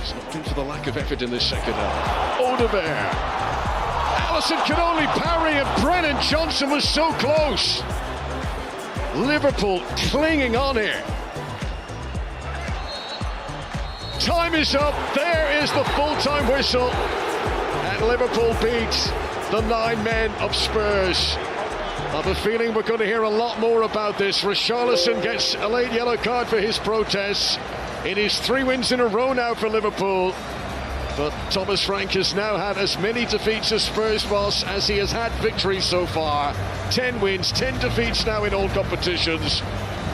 It's not due to the lack of effort in this second half. Odegaard. Alisson could only parry, and Brennan Johnson was so close. Liverpool clinging on here. Time is up. There is the full-time whistle. And Liverpool beats the 9 men of Spurs. I have a feeling we're going to hear a lot more about this. Richarlison gets a late yellow card for his protests. It is 3 wins in a row now for Liverpool. But Thomas Frank has now had as many defeats as Spurs boss as he has had victories so far. 10 wins, 10 defeats now in all competitions,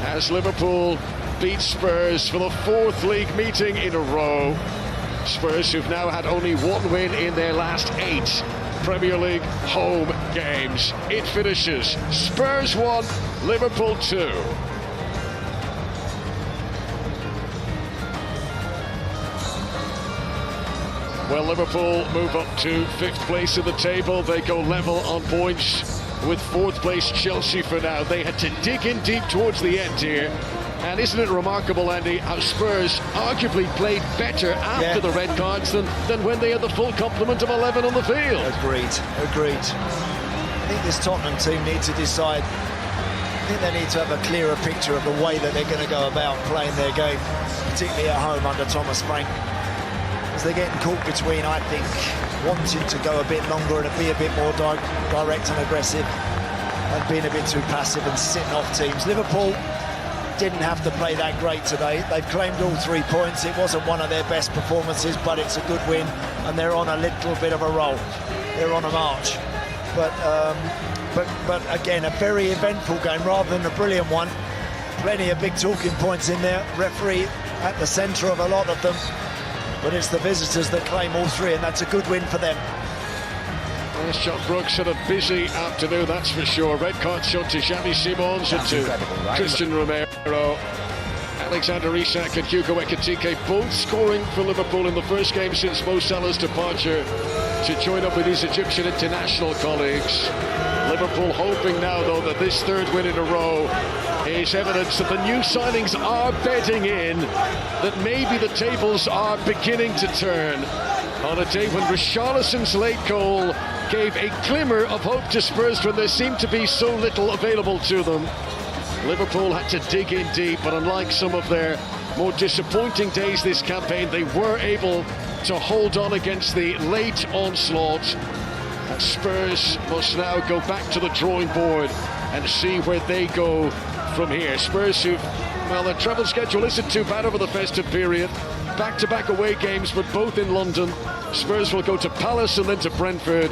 as Liverpool beat Spurs for the 4th league meeting in a row. Spurs, who've now had only 1 win in their last 8 Premier League home games. It finishes Spurs 1, Liverpool 2. Well, Liverpool move up to 5th place in the table. They go level on points with 4th place Chelsea for now. They had to dig in deep towards the end here. And isn't it remarkable, Andy, how Spurs arguably played better after the red cards than when they had the full complement of 11 on the field? Agreed. I think this Tottenham team need to decide. I think they need to have a clearer picture of the way that they're going to go about playing their game, particularly at home under Thomas Frank. As they're getting caught between, I think, wanting to go a bit longer and be a bit more direct and aggressive, and being a bit too passive and sitting off teams. Liverpool didn't have to play that great today. They've claimed all 3 points. It wasn't one of their best performances, but it's a good win, and they're on a little bit of a roll. They're on a march. But again, a very eventful game rather than a brilliant one. Plenty of big talking points in there. Referee at the centre of a lot of them. But it's the visitors that claim all 3, and that's a good win for them. Yes, John Brooks had a busy afternoon, that's for sure. Red card shot to Xavi Simons and to Christian Romero. Alexander Isak and Hugo Ekitike both scoring for Liverpool in the first game since Mo Salah's departure to join up with his Egyptian international colleagues. Liverpool hoping now, though, that this 3rd win in a row is evidence that the new signings are bedding in, that maybe the tables are beginning to turn. On a day when Richarlison's late goal gave a glimmer of hope to Spurs when there seemed to be so little available to them. Liverpool had to dig in deep, but unlike some of their more disappointing days this campaign, they were able to hold on against the late onslaught. And Spurs must now go back to the drawing board and see where they go from here. Spurs, who, well, their travel schedule isn't too bad over the festive period. Back-to-back away games, but both in London. Spurs will go to Palace and then to Brentford.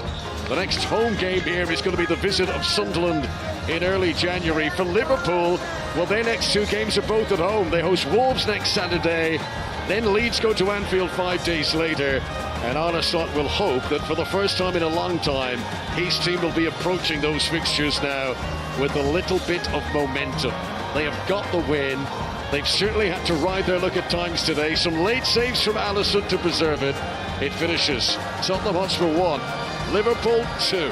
The next home game here is going to be the visit of Sunderland in early January. For Liverpool, well, their next 2 games are both at home. They host Wolves next Saturday, then Leeds go to Anfield 5 days later. And Arne Slot will hope that for the first time in a long time, his team will be approaching those fixtures now with a little bit of momentum. They have got the win. They've certainly had to ride their luck at times today. Some late saves from Alisson to preserve it. It finishes Tottenham Hotspur 1, Liverpool 2.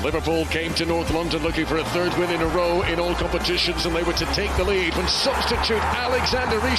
Liverpool came to North London looking for a 3rd win in a row in all competitions, and they were to take the lead when substitute Alexander Isak